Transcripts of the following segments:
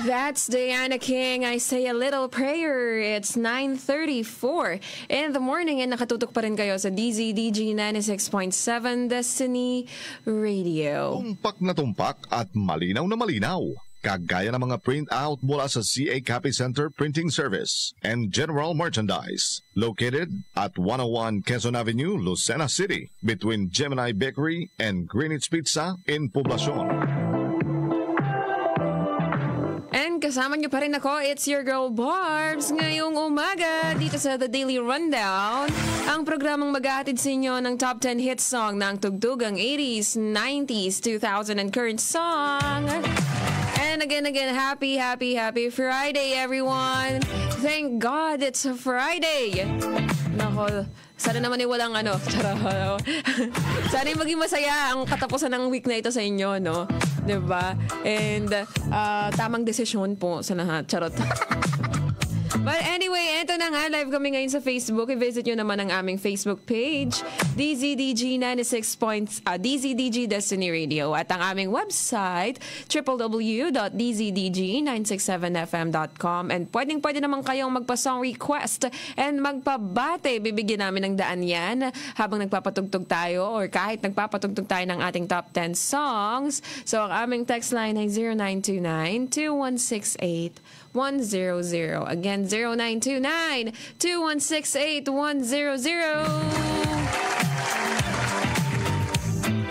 That's Diana King. I say a little prayer. It's 9:34 in the morning and nakatutok pa rin kayo sa DZDG 96.7 Destiny Radio. Tumpak na tumpak at malinaw na malinaw. Kagaya ng mga print out mula sa CA Copy Center Printing Service and General Merchandise. Located at 101 Quezon Avenue, Lucena City, between Gemini Bakery and Greenwich Pizza in Poblacion. And kasama niyo pa rin ako, it's your girl Barbs, ngayong umaga dito sa The Daily Rundown, ang programang mag-ahatid sa inyo ng top 10 hit song ng tugtugang 80s, 90s, 2000 and current song. And again, happy Friday, everyone. Thank God it's a Friday. Nako, sana naman walang sana maging masaya ang katapusan ng week na ito sa inyo, no? Diba? And tamang desisyon po sa lahat. Charot. But anyway, eto na nga, live kami ngayon sa Facebook. I-visit nyo naman ang aming Facebook page, DZDG Destiny Radio, at ang aming website, www.dzdg967fm.com. And pwede naman kayong magpa-song request and magpabate. Bibigyan namin ng daan yan habang nagpapatugtog tayo or kahit nagpapatugtog tayo ng ating top 10 songs. So ang aming text line ay 0929-2168-100. Again, 0929-2168-100.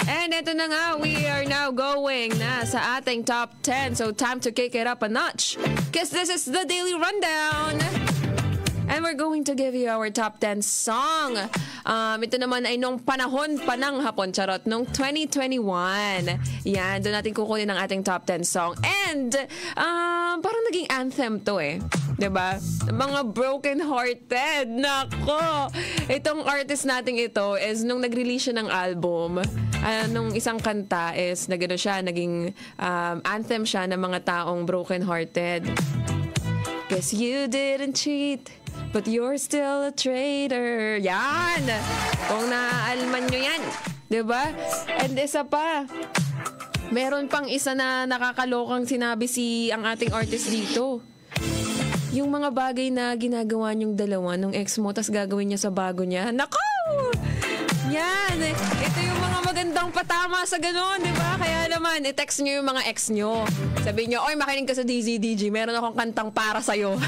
And eto na nga, we are now going na sa ating top 10. So time to kick it up a notch, because this is the Daily Rundown. And we're going to give you our top 10 song. Ito naman ay nung panahon pa ng hapon, charot, nung 2021. Yan, doon natin kukunin ang ating top 10 song. And parang naging anthem to eh. Diba? Mga broken hearted. Nako! Itong artist nating ito is nung nag-release siya ng album, nung isang kanta is naging anthem siya ng mga taong broken hearted. Guess you didn't cheat, but you're still a traitor. Yan! Kung naaalman nyo yan. Diba? And isa pa, meron pang isa na nakakalokang sinabi ang ating artist dito. Yung mga bagay na ginagawa nyong dalawa nung ex mo, tas gagawin niya sa bago niya. Nako! Yan! Ito yung mga magandang patama sa ganun, di ba? Kaya naman, i-text nyo yung mga ex nyo. Sabihin nyo, oy, makinig ka sa DZDG. Meron akong kantang para sa'yo.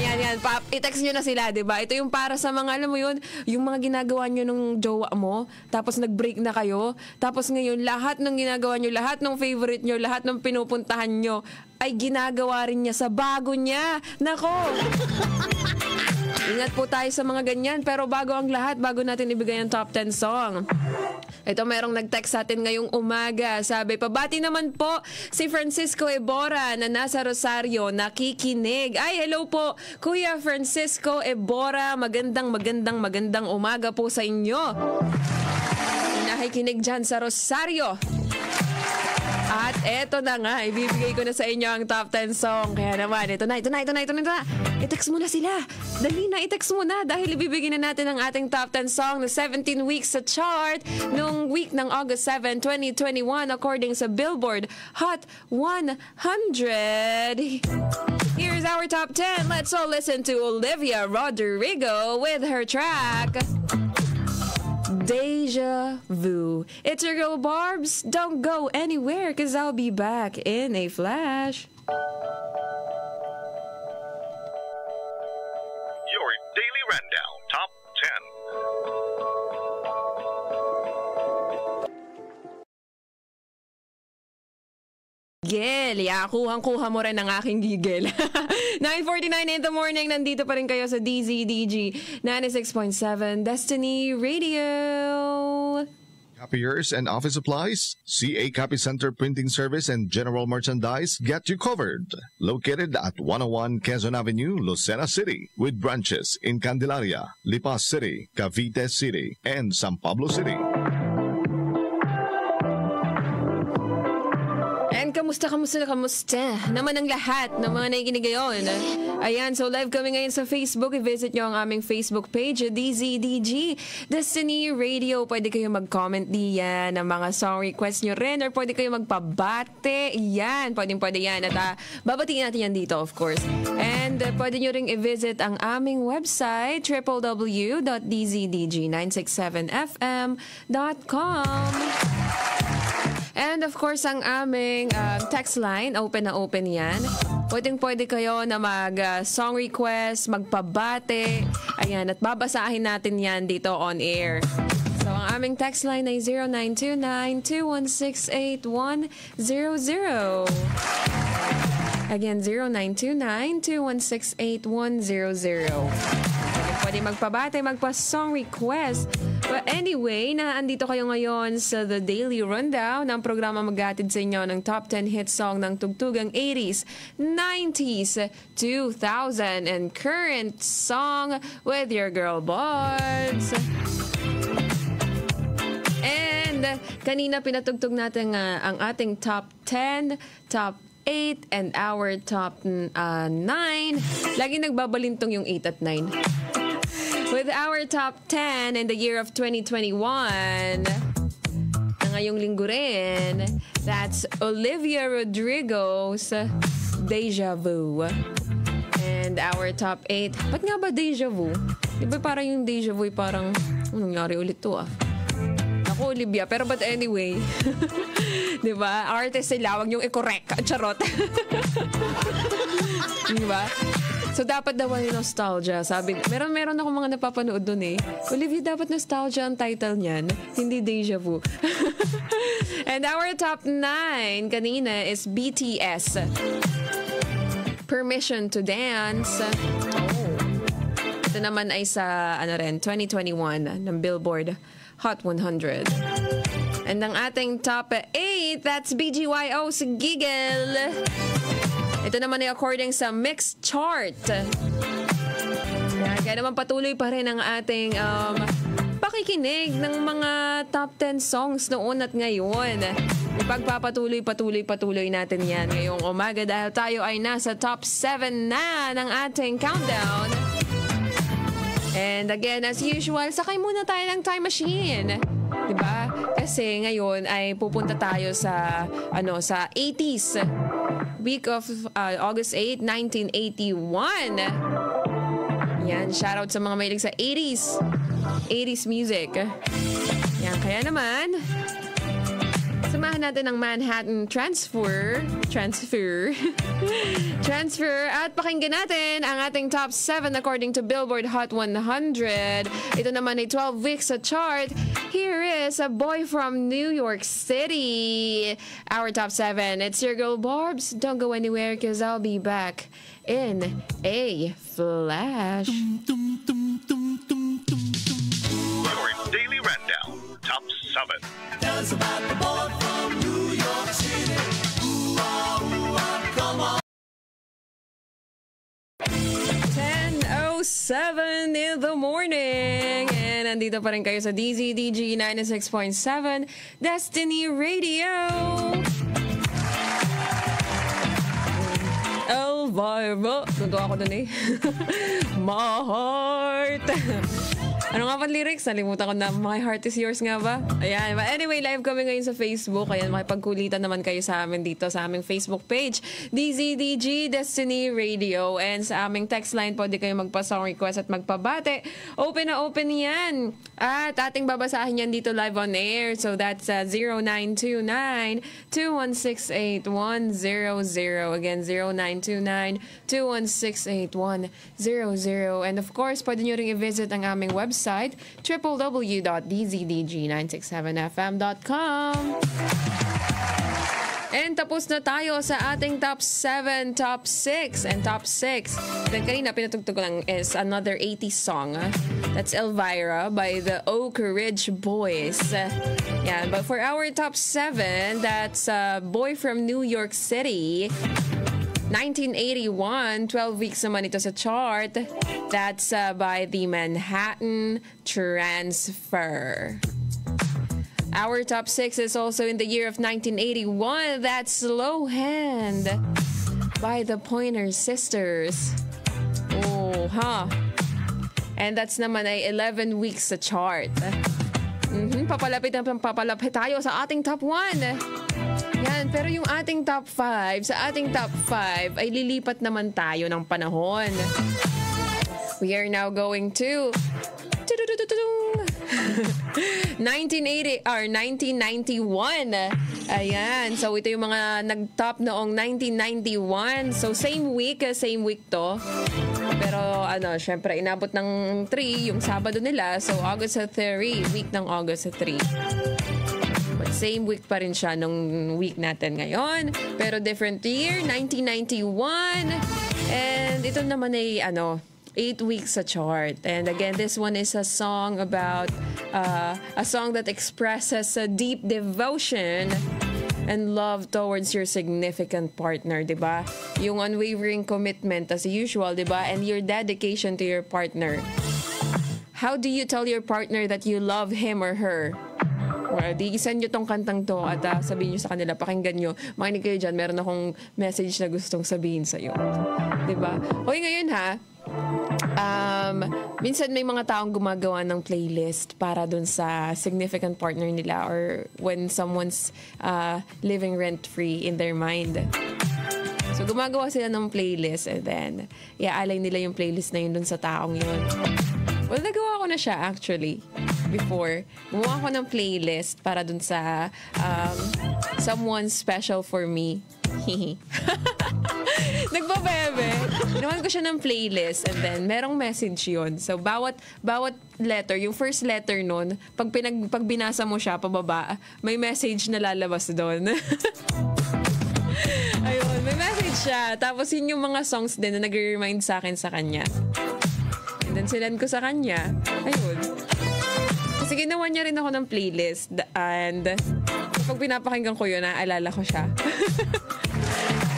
Yan. I-text nyo na sila, di ba? Ito yung para sa mga, alam mo yun, yung mga ginagawa nyo nung jowa mo, tapos nag-break na kayo, tapos ngayon, lahat ng ginagawa nyo, lahat ng favorite nyo, lahat ng pinupuntahan nyo, ay ginagawa rin niya sa bago niya. Nako! Ingat po tayo sa mga ganyan. Pero bago ang lahat, bago natin ibigay ang top 10 song, ito merong nag-text sa atin ngayong umaga. Sabi, pabati naman po si Francisco Ebora na nasa Rosario, nakikinig. Ay, hello po, Kuya Francisco Ebora. Magandang umaga po sa inyo. Nakikinig dyan sa Rosario. At eto na nga, ibibigay ko na sa inyo ang top 10 song. Kaya naman, ito na. I-text mo na sila. Dali na, i-text mo na dahil ibibigay na natin ang ating top 10 song na 17 weeks sa chart nung week ng August 7, 2021 according sa Billboard Hot 100. Here's our top 10. Let's all listen to Olivia Rodrigo with her track Deja Vu. It's your girl Barbs. Don't go anywhere, cause I'll be back in a flash. Your Daily Rundown Top 10. Gigel. Kuhang-kuha mo rin ang aking gigel. 9:49 in the morning. Nandito pa rin kayo sa DZDG 96.7 Destiny Radio. Copiers and office supplies, CA Copy Center Printing Service and General Merchandise get you covered. Located at 101 Quezon Avenue, Lucena City, with branches in Candelaria, Lipas City, Cavite City, and San Pablo City. And kamusta naman ang lahat ng mga nakikinig ngayon. Ayan, so live kami ngayon sa Facebook. I-visit nyo ang aming Facebook page, DZDG Destiny Radio. Pwede kayo mag-comment diyan ng mga song request nyo rin, or pwede kayo magpabate. Yan, pwede yan. At babatiin natin yan dito, of course. And pwede nyo ring i-visit ang aming website, www.dzDG967fm.com. And of course, ang aming text line, open na open yan. Pwede kayo na mag-song request, magpabate. Ayan, at babasahin natin yan dito on air. So, ang aming text line ay 0929-216-8100. Again, 0929-216-8100. Pwede magpabate, magpa-song request. But anyway, naandito kayo ngayon sa The Daily Rundown, ng programa maghatid sa inyo ng top 10 hit song ng tugtugang 80s, 90s, 2000, and current song with your girl Barbs. And kanina pinatugtog natin ang ating top 10, top 8, and our top 9. Lagi nagbabalintong yung 8 at 9. With our top 10 in the year of 2021, na ngayong linggo rin, that's Olivia Rodrigo's Deja Vu. And our top 8, ba't nga ba Deja Vu? Diba parang yung Deja Vu parang, nangyari ulit to Ako Olivia, pero but anyway. Diba? Artist sila, wag niyong i-correct. Charot. Diba? So, dapat daw ay nostalgia. Sabi, meron ako mga napapanood dun Olivia, dapat nostalgia ang title niyan. Hindi Deja Vu. And our top 9 kanina is BTS. Permission to Dance. Ito naman ay sa 2021 ng Billboard Hot 100. And ang ating top 8, that's BGYO's Giggle. Ito naman ay according sa Mixed Chart. Kaya naman patuloy pa rin ang ating pakikinig ng mga top 10 songs noon at ngayon. Ipagpapatuloy natin yan ngayong umaga dahil tayo ay nasa top 7 na ng ating countdown. And again, as usual, sakay muna tayo ng time machine. Diba? Kasi ngayon ay pupunta tayo sa sa 80s. Week of August 8, 1981. Yan, shoutout sa mga mahilig sa 80s. 80s music. Yan, kaya naman, samahan natin ang Manhattan Transfer. At pakinggan natin ang ating top 7 according to Billboard Hot 100. Ito naman ay 12 weeks sa chart. Here is a boy from New York City. Our top 7. It's your girl Barbs. Don't go anywhere because I'll be back in a flash. Your Daily Rundown, top 7. Tell us about the boy from New York City. Come on. 10:07 in the morning. And nandito pa rin kayo sa DZDG 96.7 Destiny Radio. Elvira. Tuto ako dun My heart. Ano nga pa lyrics? Nalimutan ko na. My heart is yours nga ba? Ayan. But anyway, live kami ngayon sa Facebook. Ayan, makipagkulitan naman kayo sa amin dito sa aming Facebook page, DZDG Destiny Radio. And sa aming text line, pwede kayo magpa-song request at magpabate. Open na open yan. At ating babasahin yan dito live on air. So that's 0929-216-8100. Again, 0929-216-8100. And of course, pwede nyo rin i-visit ang aming website, www.dzDG967fm.com. And tapos na tayo sa ating top 7, top 6, and top 6. Then kanina pinatugtog ko lang is another 80s song. That's Elvira by the Oak Ridge Boys. Yeah, but for our top 7, that's Boy from New York City. 1981, 12 weeks naman ito sa chart. That's by the Manhattan Transfer. Our top 6 is also in the year of 1981. That's Slow Hand by the Pointer Sisters. Oh, huh? And that's naman ay 11 weeks sa chart. Papalapit tayo sa ating top 1. Yan, pero yung ating top 5, sa ating top 5 ay lilipat naman tayo ng panahon. We are now going to 1991. Ayan. So, ito yung mga nag-top noong 1991. So, same week to. Pero, syempre, inabot ng 3 yung Sabado nila. So, August 3. Week ng August 3. But same week pa rin siya nung week natin ngayon. Pero different year, 1991. And ito naman ay, 8 weeks sa chart. And again, this one is a song about a song that expresses a deep devotion and love towards your significant partner, diba? Yung unwavering commitment as usual, diba? And your dedication to your partner. How do you tell your partner that you love him or her? Well, di send nyo tong kantang to at sabihin nyo sa kanila, pakinggan nyo, makinig kayo dyan, meron akong message na gustong sabihin sa'yo. Diba? Hoy, ngayon ha, minsan may mga taong gumagawa ng playlist para dun sa significant partner nila or when someone's living rent-free in their mind. So, gumagawa sila ng playlist and then iaalay nila yung playlist na yun dun sa taong yun. Well, nagawa ko na siya actually before. Gumawa ko ng playlist para dun sa someone special for me. Nagbabebe. Ginawan ko siya ng playlist and then merong message yun. So, bawat letter, yung first letter nun, pag binasa mo siya pababa, may message na lalabas doon. Ayun, may message siya. Tapos yun yung mga songs din na nag-remind sa akin sa kanya. And then sinend ko sa kanya. Ayun. Kasi ginawa niya rin ako ng playlist and kapag pinapakinggan ko yun, naalala ko siya.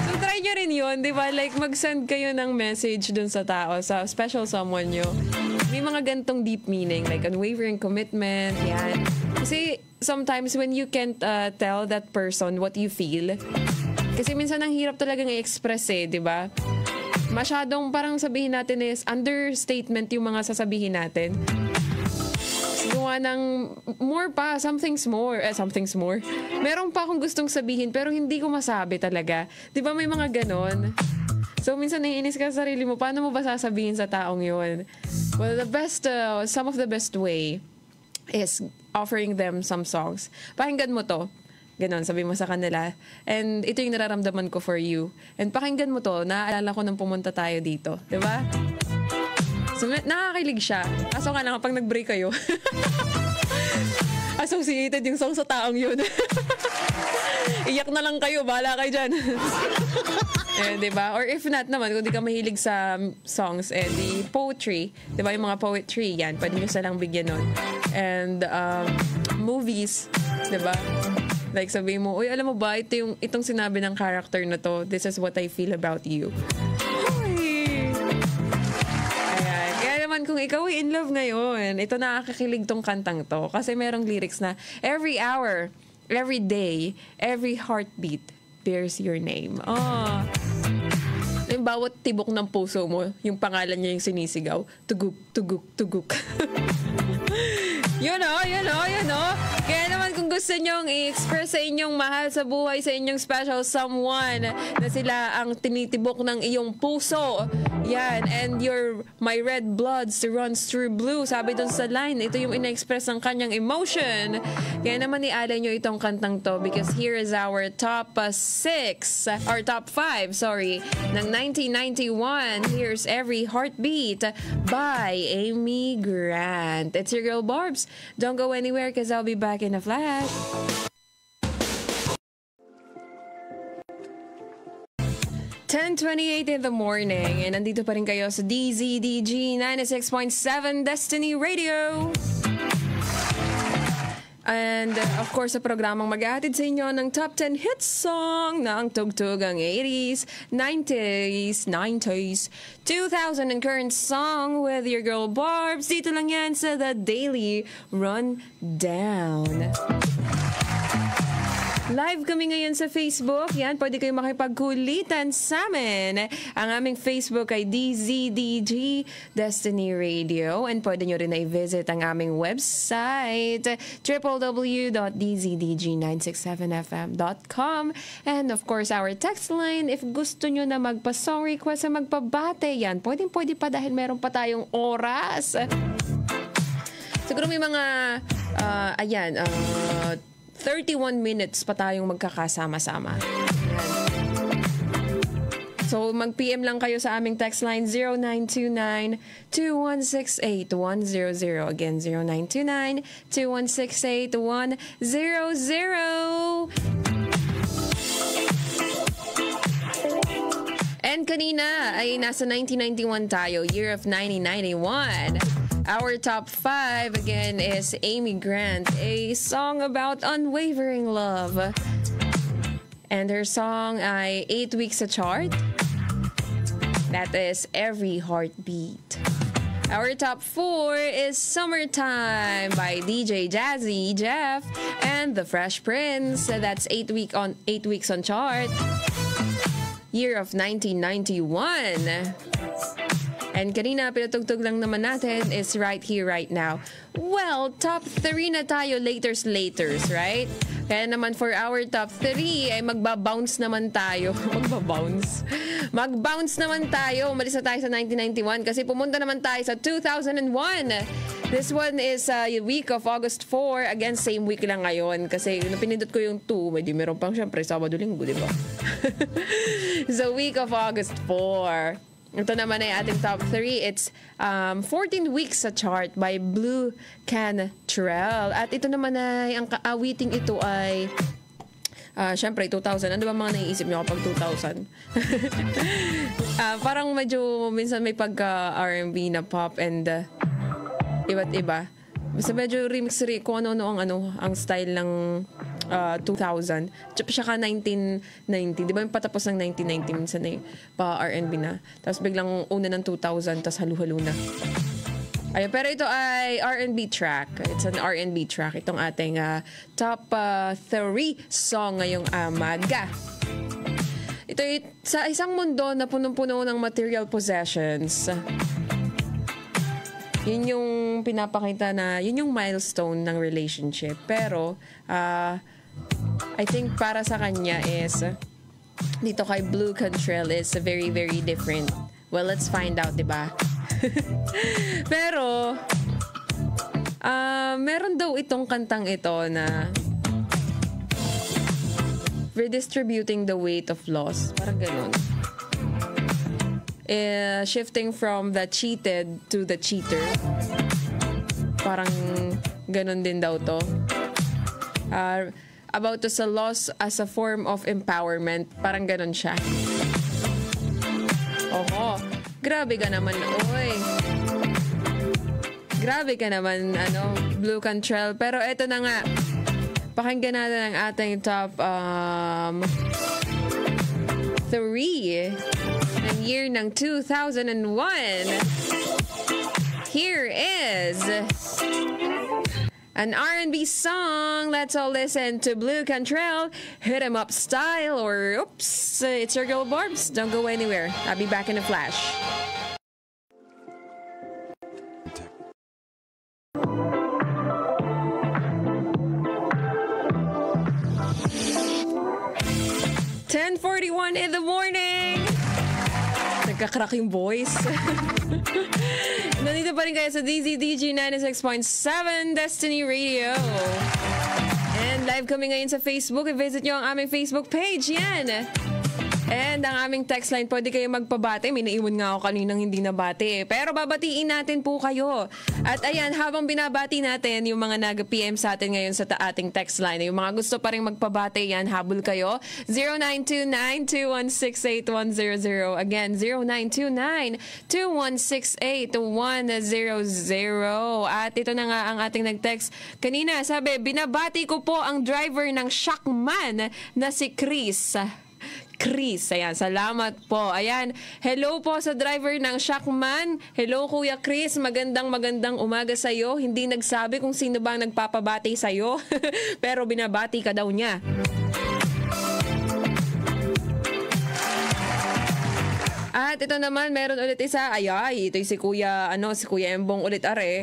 So try nyo rin yun, di ba? Like mag-send kayo ng message dun sa tao, sa special someone nyo. May mga gantong deep meaning, like unwavering commitment, yan. Kasi sometimes when you can't tell that person what you feel, kasi minsan ang hirap talagang i-express di ba? Masyadong parang sabihin natin is understatement yung mga sasabihin natin. Gawa ng more pa, something's more. Meron pa akong gustong sabihin pero hindi ko masabi talaga. Di ba may mga ganon? So minsan naiinis ka sa sarili mo, paano mo ba sasabihin sa taong yun? Well, some of the best way is offering them some songs. Pakinggan mo to. Ganon, sabi mo sa kanila. And ito yung nararamdaman ko for you. And pakinggan mo to, naaalala ko nang pumunta tayo dito. Diba? So, nakakilig siya. Kaso nga lang, kapag nag-break kayo, associated yung song sa taong yun. Iyak na lang kayo, bahala kayo dyan. Diba? Or if not naman, kung di ka mahilig sa songs, the poetry, diba yung mga poetry, yan, pwede nyo silang bigyan nun. And movies, diba? Like sabihin mo, uy, alam mo ba, itong sinabi ng character na to, this is what I feel about you. Ay. Ayan. Kaya naman kung ikaw ay in love ngayon, ito nakakakilig tong kantang to. Kasi merong lyrics na, every hour, every day, every heartbeat bears your name. Oh. Yung bawat tibok ng puso mo, yung pangalan niya yung sinisigaw. Tuguk, tuguk, tuguk. Yun o. Kaya naman kung gusto nyong i-express sa inyong mahal sa buhay, sa inyong special someone, na sila ang tinitibok ng iyong puso. Yan. And my red blood runs through blue. Sabi dun sa line, ito yung ina-express ng kanyang emotion. Kaya naman ialay nyo itong kantang to because here is our top 5, ng 1991. Here's Every Heartbeat by Amy Grant. It's your girl Barbs. Don't go anywhere because I'll be back in a flash. (10:28 in the morning) and nandito pa rin kayo sa DZDG 96.7 Destiny Radio. And of course, sa programang mag-aatid sa inyo ng top 10 hit song ng tugtugang 80s, 90s, 2000 and current song with your girl Barbs. Dito lang yan sa The Daily Rundown. Live kami ngayon sa Facebook. Yan, pwede kayo makipagkulitan sa amin. Ang aming Facebook ay DZDG Destiny Radio. And pwede nyo rin na i-visit ang aming website, www.dzdg967fm.com. And of course, our text line, if gusto nyo na magpa-song request o magpabate, yan, pwede pa dahil meron pa tayong oras. Siguro may mga, 31 minutes pa tayong magkakasama-sama. So, mag-PM lang kayo sa aming text line 0929-2168-100. Again, 0929-2168-100. And kanina ay nasa 1991 tayo, year of 1991. Our top 5 again is Amy Grant, a song about unwavering love. And her song ay 8 weeks sa chart. That is Every Heartbeat. Our top 4 is Summertime by DJ Jazzy Jeff and The Fresh Prince. That's 8 weeks on chart. Year of 1991. And kanina, pinatugtog lang naman natin is Right Here, Right Now. Well, top 3 na tayo, laters, right? Kaya naman for our top 3, ay magbabounce naman tayo. Magbounce naman tayo. Umalis na tayo sa 1991 kasi pumunta naman tayo sa 2001. This one is week of August 4. Again, same week lang ngayon. Kasi pinindot ko yung 2. Medyo meron pang syempre, Sabado-Linggo, di ba? So, week of August 4. Ito naman ay ating top 3. It's 14 weeks sa chart by Blue Cantrell. At ito naman ay, ang kaawiting ito ay, syempre, 2000. Ano ba mga naiisip nyo kapag 2000? Parang medyo, minsan may pagka-R&B na pop and iba't iba. Basta medyo remix kung ano-ano ang style ng 2000. Tsaka 1990. Di ba yung patapos ng 1990 minsan na pa R&B na. Tapos biglang una ng 2000, tapos halo-halo na. Ayun, pero ito ay R&B track. It's an R&B track. Itong ating top 3 song ngayong amaga. Ito ay sa isang mundo na punong-puno ng material possessions. Yun yung pinapakita na, yun yung milestone ng relationship. Pero, I think para sa kanya is, dito kay Blue Cantrell is very, very different. Well, let's find out, diba? Pero, meron daw itong kantang ito na redistributing the weight of loss. Parang ganun. Shifting from the cheated to the cheater. Parang ganun din daw to. About to sa loss as a form of empowerment. Parang ganun siya. Oho. Grabe ka naman, oy. Grabe ka naman, Blue Cantrell. Pero eto na nga. Pakinggan natin ang ating top 3 ng year ng 2001. Here is an R&B song. Let's all listen to Blue Cantrell, Hit 'Em Up Style, or oops, it's your girl Barbs. Don't go anywhere. I'll be back in a flash. .41 in the morning. Nagkakrak yung voice. Nandito pa rin kayo sa DZDG 96.7 Destiny Radio. And live kami ngayon sa Facebook. I-visit nyo ang aming Facebook page. Yan. And ang aming text line, pwede kayo magpabate. May naiwan nga ako kaninang hindi nabate. Pero babatiin natin po kayo. At ayan, habang binabati natin yung mga nag-PM sa atin ngayon sa ating text line, yung mga gusto pa rin magpabate, yan, habol kayo. 0929-216-8100. Again, 0929-216-8100. At ito na nga ang ating nag-text. Kanina, sabi, binabati ko po ang driver ng Shakman na si Chris. Ayan, salamat po. Ayan, hello po sa driver ng Shakman. Hello Kuya Chris, magandang umaga sa'yo. Hindi nagsabi kung sino bang nagpapabati sa'yo, pero binabati ka daw niya. At ito naman, meron ulit isa. Ito si Kuya Embong ulit are.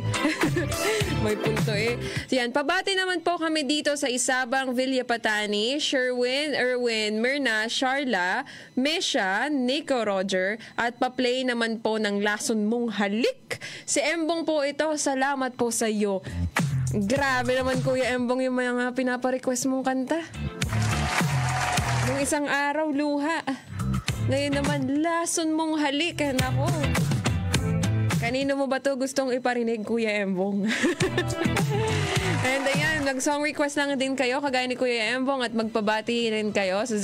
May punto eh. Yan, pabati naman po kami dito sa Isabang, Villa Patani, Sherwin, Erwin, Myrna, Sharla, Mesha, Nico, Roger, at pa-play naman po ng Lason Mong Halik. Si Embong po ito, salamat po sa iyo. Grabe naman Kuya Embong yung mga pinapa-request mong kanta. Nung isang araw, luha. Ngayon naman, Lason Mong Halik. Nako. Kanino mo ba to gustong iparinig, Kuya Embong? And ayan, nag-song request lang din kayo, kagaya ni Kuya Embong, at magpabati rin kayo sa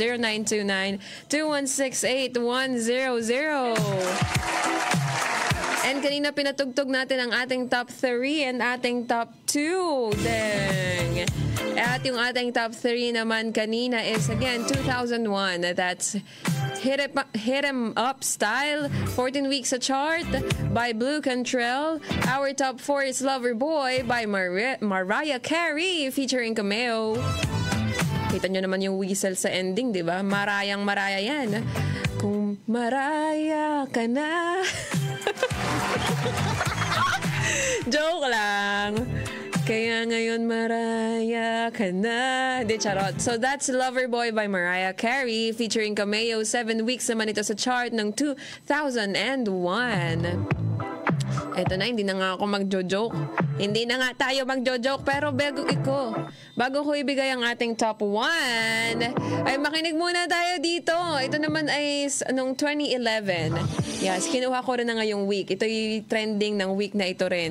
0929-216-8100. And kanina pinatugtog natin ang ating top 3 and ating top 2. Dang! At yung ating top 3 naman kanina is again 2001. That's Hit 'Em Up Style, 14 weeks sa chart by Blue Cantrell. Our top 4 is Lover Boy by Mariah Carey featuring Cameo. Kita nyo naman yung whistle sa ending, di ba? Marayang Maraya yan. Kung Maraya ka na. Joke lang. Kaya ngayon Mariah ka na. Di, charot. So that's Loverboy by Mariah Carey featuring Cameo. 7 weeks naman ito sa chart ng 2001. Eto na, hindi na nga ako magjo-joke. Hindi na nga tayo magjo-joke, pero bago ko ibigay ang ating top 1, ay makinig muna tayo dito. Ito naman ay noong 2011. Yes, kinuha ko rin na ngayong week. Ito yung trending ng week na ito rin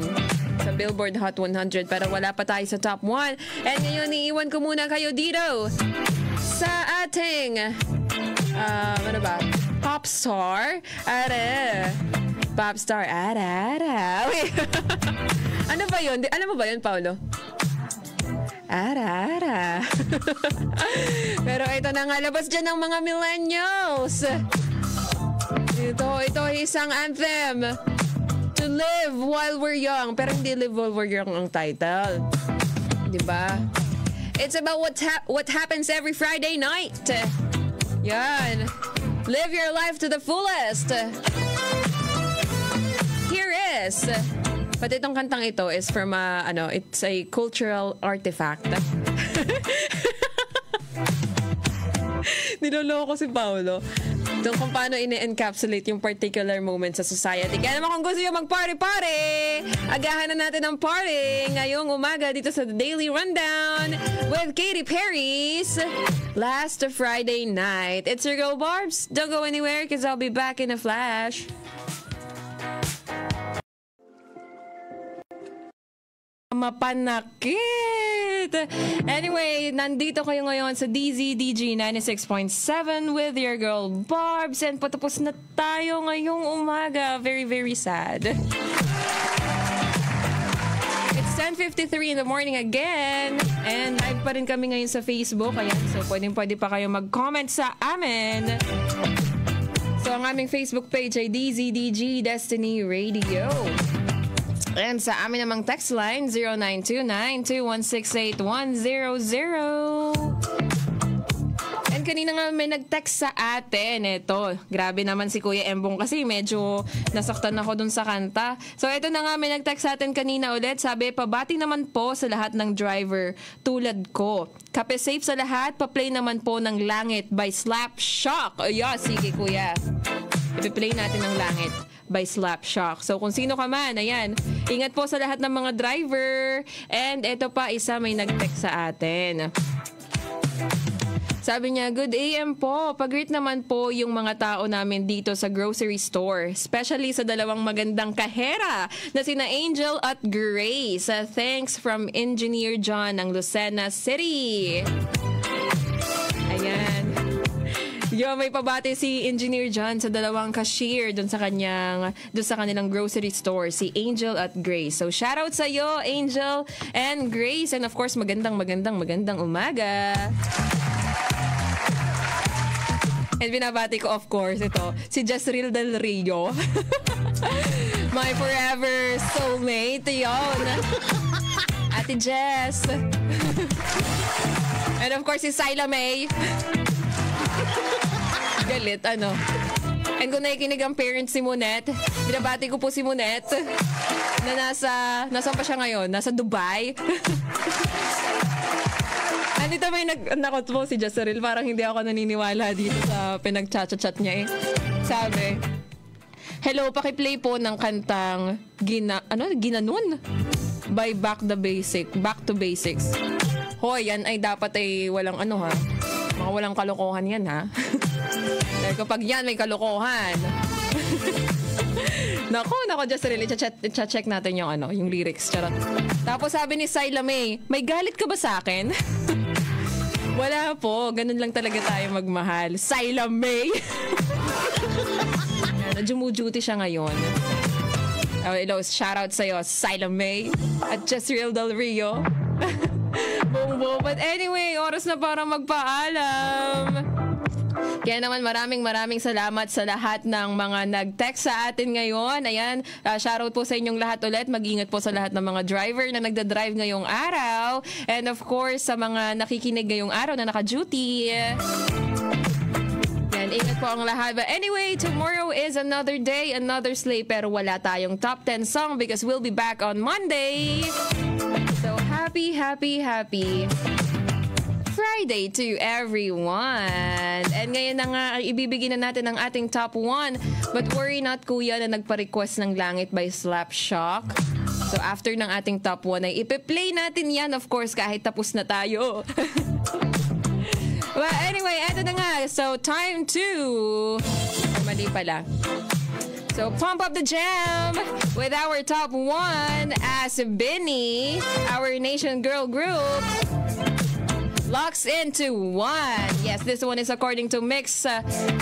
sa Billboard Hot 100, pero wala pa tayo sa top 1. And ngayon, iiwan ko muna kayo dito sa ating pop star. Popstar, Wait. Ano ba yun? Alam mo ba yun, Paolo? Pero ito na nga, labas dyan ng mga millennials. Ito isang anthem. To live while we're young. Pero hindi live while we're young ang title. Diba? It's about what happens every Friday night. Yan. Live your life to the fullest. Here is, pati itong kantang ito is from it's a cultural artifact. Niloloko si Paolo. Itong kung paano ini-encapsulate yung particular moment sa society. Kaya naman kung gusto nyo mag-party-party, agahan na natin ang party ngayong umaga dito sa The Daily Rundown with Katy Perry's Last Friday Night. It's your girl Barbs. Don't go anywhere because I'll be back in a flash. Mapanakit! Anyway, nandito kayo ngayon sa DZDG 96.7 with your girl Barbs, and patapos na tayo ngayong umaga. Very, very sad. It's 10:53 in the morning again, and live pa rin kami ngayon sa Facebook. Ayan, so pwede pa kayo mag-comment sa amin. So ang aming Facebook page ay DZDG Destiny Radio. And sa amin namang text line, 0929-216-8100. And kanina nga may nag-text sa atin. Ito, grabe naman si Kuya Embong kasi medyo nasaktan ako dun sa kanta. So ito na nga, may nag-text sa atin kanina ulit. Sabi, pabati naman po sa lahat ng driver tulad ko. Kape safe sa lahat, pa-play naman po ng Langit by Slapshot. Sige Kuya. I-play natin ng Langit by Slapshot. So kung sino ka man, ayan, ingat po sa lahat ng mga driver. And ito pa, isa may nag-text sa atin. Sabi niya, good AM po. Pag-greet naman po yung mga tao namin dito sa grocery store. Especially sa dalawang magandang kahera na sina Angel at Grace. Thanks from Engineer John ng Lucena City. Ayan. Yo, may pabati si Engineer John sa dalawang cashier doon sa kanilang grocery store, si Angel at Grace. So, shoutout sa iyo, Angel and Grace. And of course, magandang umaga. And binabati ko, of course, ito, si Jezreel Del Rio. My forever soulmate, yon. Ate Jess. And of course, si Syla May. Galit, ano. And kung nakikinig ang parents si Monette, binabati ko po si Monette na nasaan pa siya ngayon? Nasa Dubai. Andito may nakot po si Jezreel. Parang hindi ako naniniwala dito sa pinag-chat niya eh. Sabi, hello, pakiplay po ng kantang Ginanon by Back to Basics. Hoy, yan ay dapat ay walang ha. Mga walang kalokohan yan ha. Dahil kapag yan may kalokohan. Nako, Jezreel, i-check natin yung lyrics. Charot. Tapos sabi ni Syla May, may galit ka ba sa akin? Wala po, ganun lang talaga tayo magmahal. Syla May. Jumu-duty siya ngayon. Shoutout sa'yo, Syla May at Jezreel Del Rio. Boom. But anyway, oras na para magpaalam. Kaya naman maraming salamat sa lahat ng mga nag-text sa atin ngayon. Ayan, shoutout po sa inyong lahat ulit. Mag-ingat po sa lahat ng mga driver na nagda-drive ngayong araw. And of course, sa mga nakikinig ngayong araw na naka-duty. Yan, ingat po ang lahat. But anyway, tomorrow is another day, another slay. Pero wala tayong top 10 song because we'll be back on Monday. So happy Friday to everyone. And ngayon na nga, ibibigay na natin ang ating top 1. But worry not, kuya, na nagpa-request ng Langit by Slapshock. So after ng ating top 1 ay ipe-play natin yan, of course, kahit tapos na tayo. Well, anyway, eto na nga. So time to... mali pala. So pump up the jam with our top 1 as Benny, our Nation Girl group, locks into 1. Yes, this one is according to Mix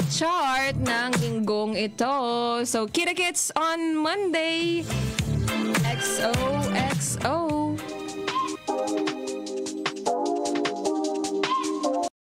chart ng linggong ito. So kita-kits on Monday. XOXO.